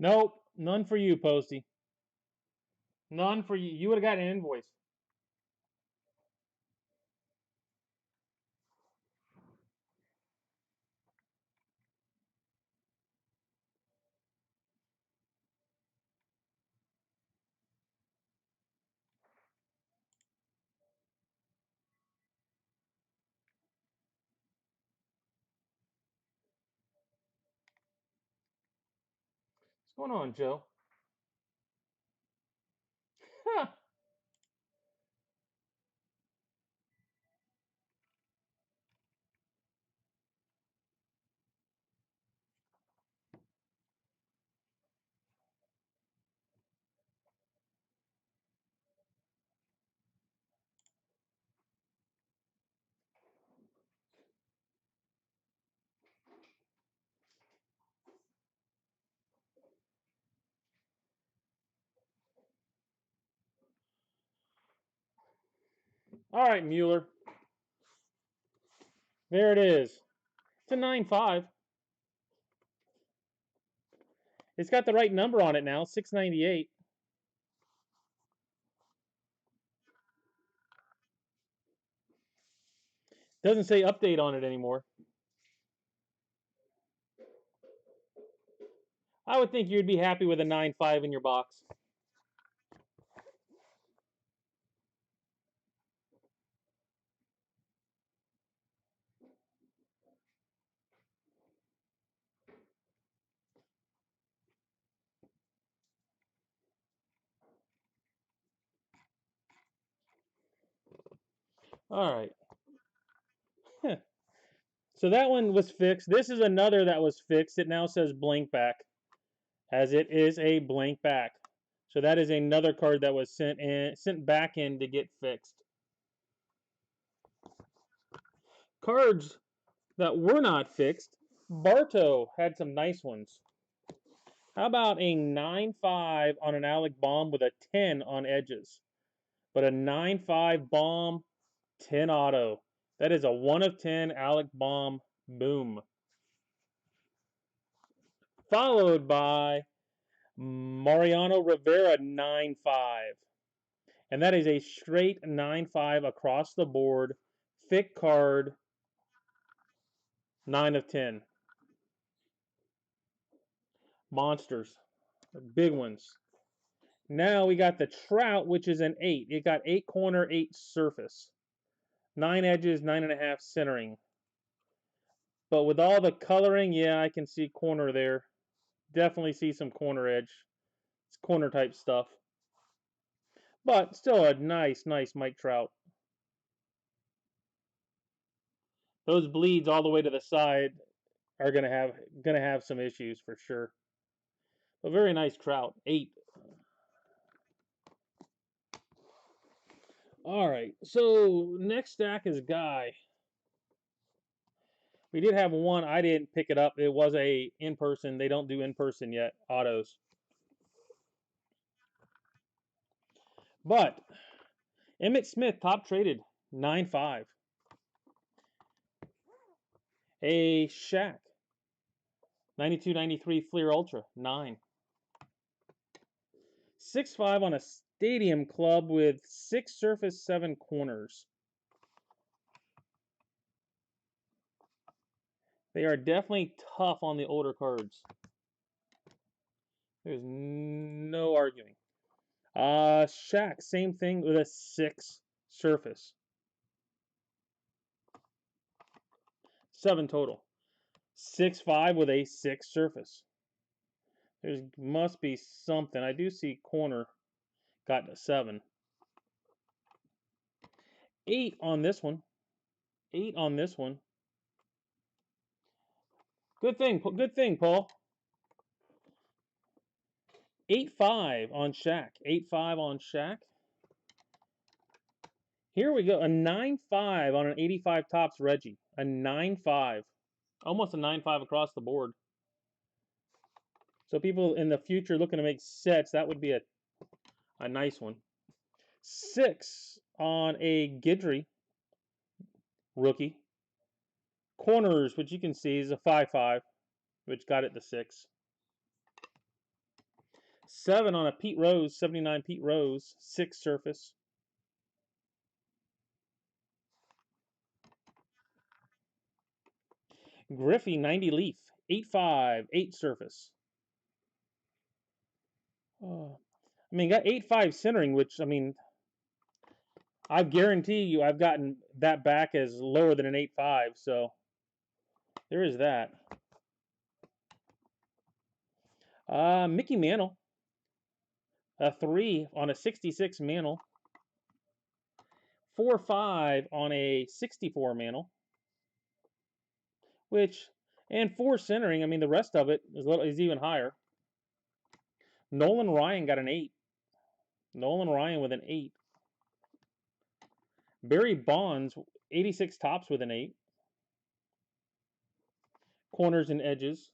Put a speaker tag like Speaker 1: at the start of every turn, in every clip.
Speaker 1: Nope, none for you, Posty. None for you. You would have got an invoice. What's going on, Joe? Huh. All right, Mueller. There it is. It's a 9.5. It's got the right number on it now, 698. Doesn't say update on it anymore. I would think you'd be happy with a 9.5 in your box. All right. So that one was fixed. This is another that was fixed. It now says blank back, as it is a blank back. So that is another card that was sent back in to get fixed. Cards that were not fixed. Barto had some nice ones. How about a 9.5 on an Alec Bomb with a 10 on edges? But a 9.5 bomb, 10 auto. That is a 1 of 10 Alec Bomb. Boom. Followed by Mariano Rivera 9.5. And that is a straight 9.5 across the board. Thick card, 9 of 10. Monsters. Big ones. Now we got the Trout, which is an 8. It got 8 corner, 8 surface. 9 edges, 9.5 centering. But with all the coloring, yeah, I can see corner there. Definitely see some corner edge. It's corner type stuff. But still a nice Mike Trout. Those bleeds all the way to the side are gonna have some issues for sure. A very nice Trout. 8. Alright, so next stack is Guy. We did have one. I didn't pick it up. It was a in-person. They don't do in-person yet, autos. But Emmett Smith, top traded, 9.5. A Shaq, 92-93 Fleer Ultra, 9. 6.5 on a Stadium Club with 6 surface, 7 corners. They are definitely tough on the older cards. There's no arguing. Shaq, same thing with a 6 surface. 7 total. 6.5 with a 6 surface. There must be something. I do see corner got to 7. 8 on this one. 8 on this one. Good thing, Paul. 8.5 on Shaq. 8.5 on Shaq. Here we go. A 9.5 on an 85 Topps Reggie. A 9.5. Almost a 9.5 across the board. So people in the future looking to make sets, that would be a nice one. 6 on a Guidry rookie. Corners, which you can see is a 5.5, which got it to 6. 7 on a Pete Rose, 79 Pete Rose, 6 surface. Griffey, 90 Leaf, 8.5, 8 surface. Oh. I mean, got 8.5 centering, which, I mean, I guarantee you I've gotten that back as lower than an 8.5, so there is that. Mickey Mantle, a 3 on a 66 Mantle. 4.5 on a 64 Mantle. Which, and 4 centering, I mean, the rest of it is even higher. Nolan Ryan got an 8. Nolan Ryan with an 8. Barry Bonds, 86 Tops with an 8. Corners and edges.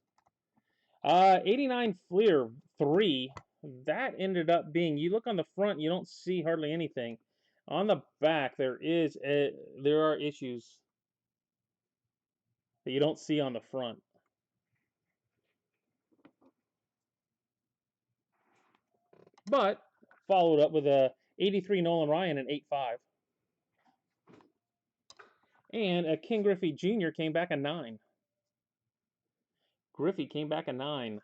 Speaker 1: 89 Fleer, 3. That ended up being, you look on the front, you don't see hardly anything. On the back, there are issues that you don't see on the front. But followed up with a 83 Nolan Ryan and 8.5. And a King Griffey Jr. came back a 9. Griffey came back a 9.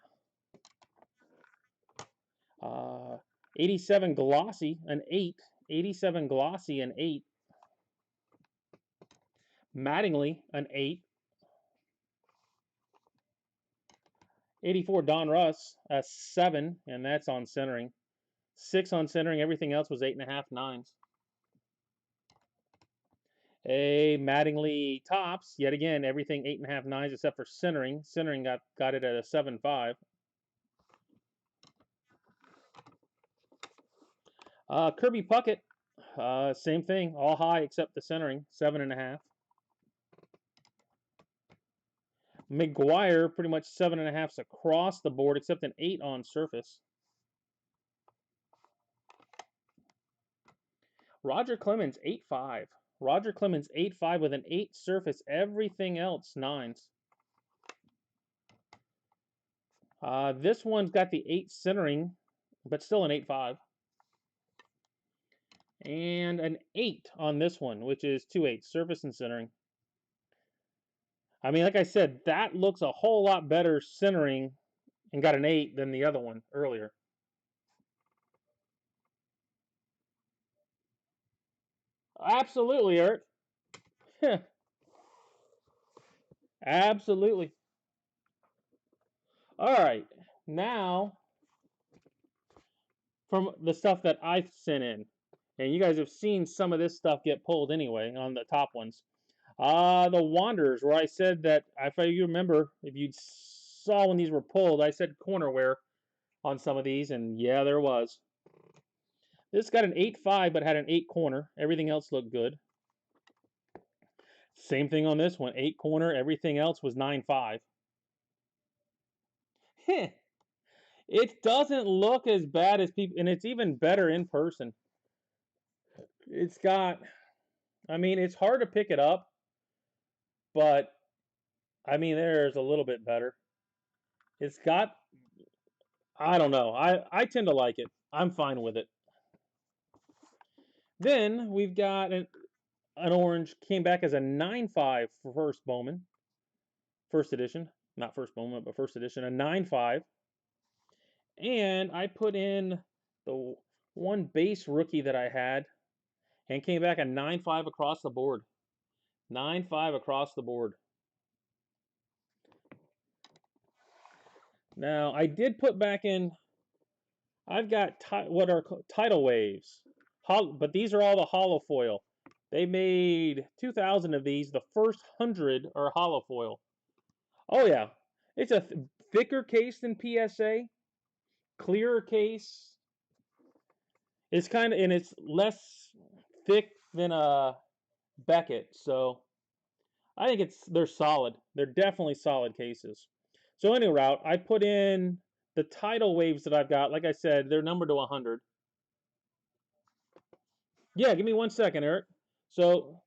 Speaker 1: 87 Glossy, an 8. 87 Glossy, an 8. Mattingly, an 8. 84 Don Russ, a 7, and that's on centering. 6 on centering. Everything else was 8.5, 9s. A Mattingly Tops, yet again, everything 8.5, 9s except for centering. Centering got it at a 7.5. Kirby Puckett, same thing, all high except the centering, 7.5. McGuire, pretty much 7.5s across the board, except an 8 on surface. Roger Clemens, 8.5. Roger Clemens, 8.5 with an 8 surface. Everything else, 9s. This one's got the 8 centering, but still an 8.5. And an 8 on this one, which is 2/8, surface and centering. I mean, like I said, that looks a whole lot better centering and got an 8 than the other one earlier. Absolutely, Eric. Absolutely. All right. Now, from the stuff that I sent in, and you guys have seen some of this stuff get pulled anyway on the top ones. The Wanderers, where I said that, if you remember, if you saw when these were pulled, I said cornerware on some of these, and yeah, there was. This got an 8.5, but had an 8 corner. Everything else looked good. Same thing on this one, 8 corner. Everything else was 9.5. It doesn't look as bad as people, and it's even better in person. It's got, I mean, it's hard to pick it up, but I mean, there's a little bit better. It's got, I don't know. I tend to like it. I'm fine with it. Then we've got an orange, came back as a 9.5 for first Bowman. First edition. Not first Bowman, but first edition. A 9.5. And I put in the one base rookie that I had and came back a 9.5 across the board. 9.5 across the board. Now, I did put back in, I've got what are tidal waves, but these are all the hollow foil. They made 2,000 of these. The first 100 are hollow foil. Oh, yeah. It's a thicker case than PSA, clearer case. It's kind of, and it's less thick than a Beckett, so I think they're solid. They're definitely solid cases. So any route, I put in the tidal waves that I've got. Like I said, they're numbered to 100. Yeah, give me 1 second, Eric. So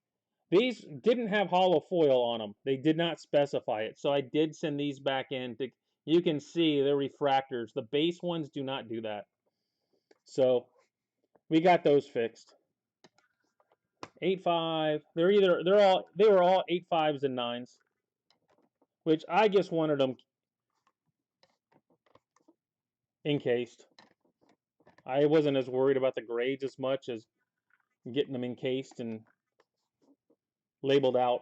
Speaker 1: these didn't have hollow foil on them. They did not specify it. So I did send these back in to You can see the refractors. The base ones do not do that. So we got those fixed. 8.5. They were all 8.5s and 9s, which I just wanted them encased. I wasn't as worried about the grades as much as getting them encased and labeled out.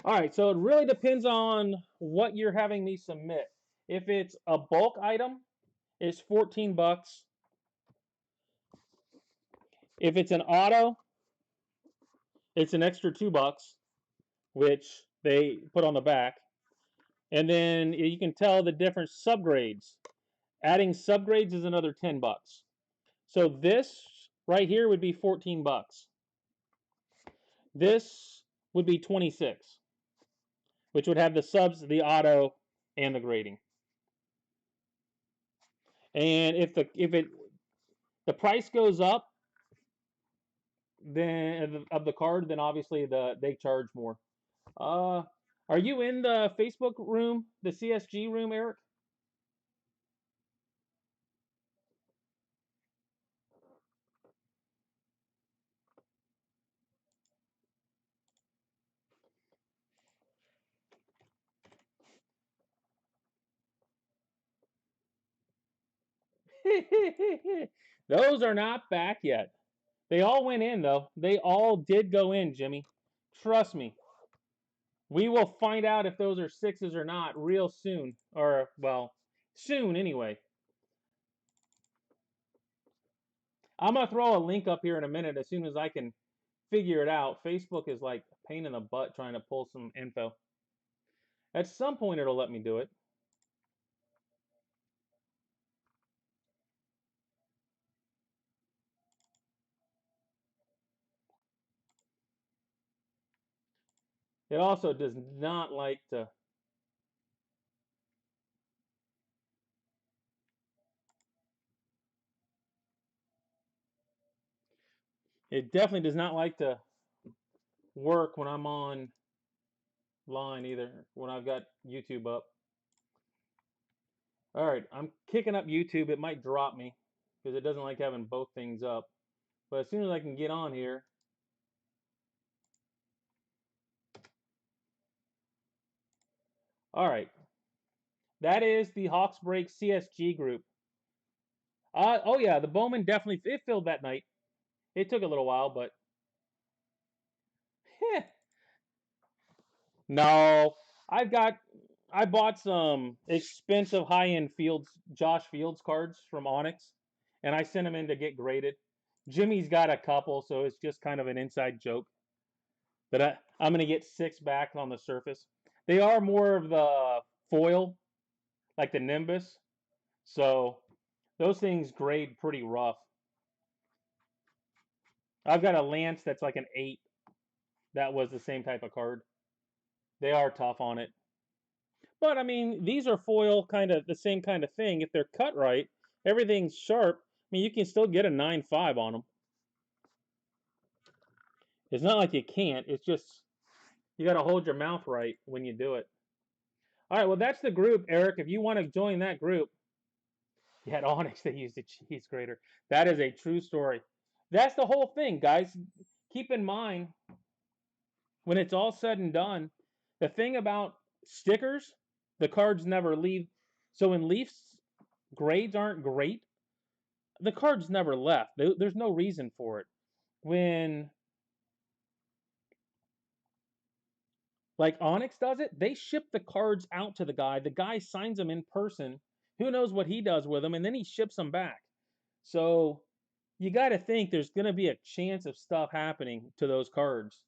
Speaker 1: All right, so it really depends on what you're having me submit. If it's a bulk item, it's 14 bucks. If it's an auto, it's an extra 2 bucks, which they put on the back. And then you can tell the different subgrades. Adding subgrades is another 10 bucks. So this right here would be 14 bucks. This would be 26, which would have the subs, the auto, and the grading. And if the price goes up, then of the card, then obviously they charge more. Are you in the Facebook room, the CSG room, Eric? Those are not back yet. They all went in though. They all did go in, Jimmy. Trust me. We will find out if those are 6s or not real soon. Or, well, soon anyway. I'm going to throw a link up here in a minute as soon as I can figure it out. Facebook is like a pain in the butt trying to pull some info. At some point, it'll let me do it. It also does not like to. It definitely does not like to work when I'm on line either, when I've got YouTube up. All right, I'm kicking up YouTube. It might drop me because it doesn't like having both things up. But as soon as I can get on here, all right. That is the Hawks Break CSG group. Oh yeah, the Bowman definitely it filled that night. It took a little while, but no. I bought some expensive high-end Josh Fields cards from Onyx, and I sent them in to get graded. Jimmy's got a couple, so it's just kind of an inside joke. But I'm going to get 6 back on the surface. They are more of the foil, like the Nimbus. So those things grade pretty rough. I've got a Lance that's like an 8. That was the same type of card. They are tough on it. But I mean, these are foil, kind of the same kind of thing. If they're cut right, everything's sharp. I mean, you can still get a 9.5 on them. It's not like you can't. It's just you got to hold your mouth right when you do it. All right, well, that's the group, Eric. If you want to join that group, yeah, at Onyx they used a cheese grater. That is a true story. That's the whole thing, guys. Keep in mind when it's all said and done, the thing about stickers, the cards never leave. So when Leafs grades aren't great, the cards never left. There's no reason for it. When like Onyx does it, they ship the cards out to the guy. The guy signs them in person. Who knows what he does with them, and then he ships them back. So you got to think there's going to be a chance of stuff happening to those cards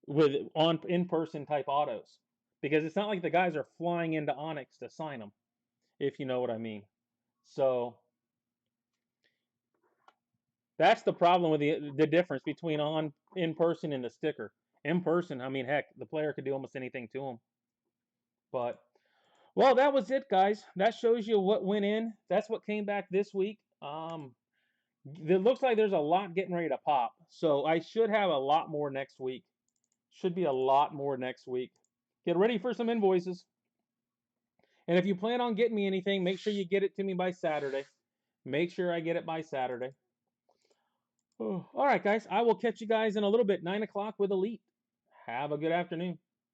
Speaker 1: with on in-person type autos, because it's not like the guys are flying into Onyx to sign them, if you know what I mean. So that's the problem with the difference between on in person and the sticker. In person, I mean, heck, the player could do almost anything to them. But well, that was it, guys. That shows you what went in. That's what came back this week. It looks like there's a lot getting ready to pop. So I should have a lot more next week. Should be a lot more next week. Get ready for some invoices. And if you plan on getting me anything, make sure you get it to me by Saturday. Make sure I get it by Saturday. Oh, all right, guys. I will catch you guys in a little bit. 9 o'clock with Elite. Have a good afternoon.